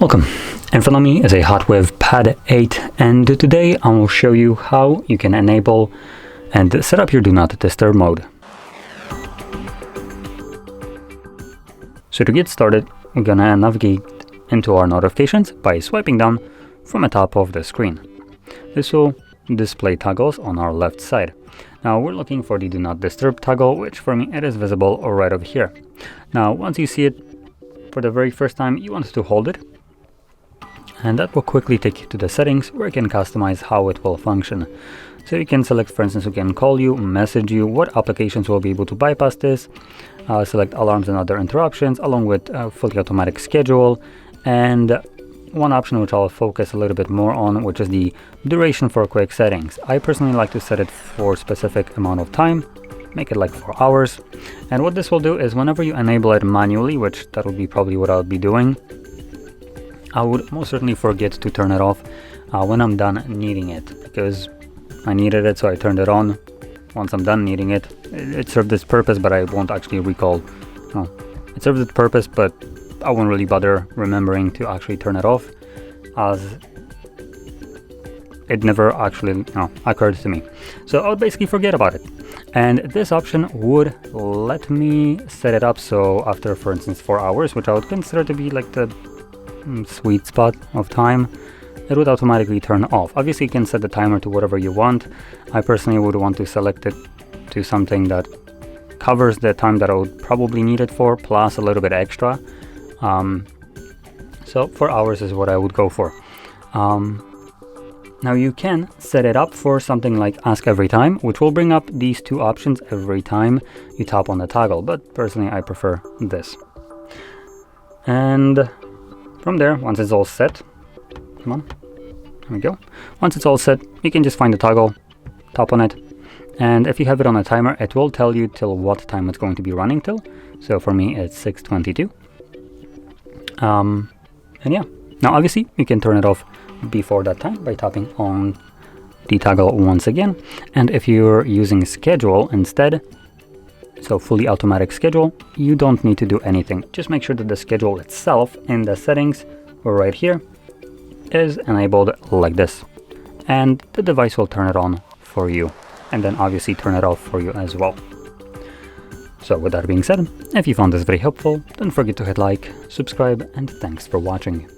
Welcome. In front of me is a HOTWAV Pad 8, and today I will show you how you can enable and set up your Do Not Disturb mode. So to get started, we're gonna navigate into our notifications by swiping down from the top of the screen. This will display toggles on our left side. Now we're looking for the Do Not Disturb toggle, which for me it is visible right over here. Now once you see it for the very first time, you want to hold it, and that will quickly take you to the settings where you can customize how it will function. So you can select, for instance, who can call you, message you, what applications will be able to bypass this, select alarms and other interruptions, along with fully automatic schedule, and one option which I'll focus a little bit more on, which is the duration for quick settings. I personally like to set it for a specific amount of time, make it like 4 hours. And what this will do is whenever you enable it manually, which that will be probably what I'll be doing, I would most certainly forget to turn it off when I'm done needing it, because I needed it, so I turned it on. Once I'm done needing it, it served its purpose, but I won't actually recall. No, it served its purpose, but I won't really bother remembering to actually turn it off, as it never actually occurred to me. So I would basically forget about it. And this option would let me set it up so after, for instance, 4 hours, which I would consider to be like the sweet spot of time, it would automatically turn off. Obviously you can set the timer to whatever you want. I personally would want to select it to something that covers the time that I would probably need it for, plus a little bit extra. So 4 hours is what I would go for. Now you can set it up for something like ask every time, which will bring up these two options every time you tap on the toggle, but personally I prefer this. And from there, once it's all set, come on, there we go. Once it's all set, you can just find the toggle, tap on it, and if you have it on a timer, it will tell you till what time it's going to be running till. So for me, it's 6:22. And yeah, now obviously you can turn it off before that time by tapping on the toggle once again. And if you're using schedule instead, so fully automatic schedule, you don't need to do anything. Just make sure that the schedule itself in the settings right here is enabled like this, and the device will turn it on for you, and then obviously turn it off for you as well. So with that being said, if you found this very helpful, don't forget to hit like, subscribe, and thanks for watching.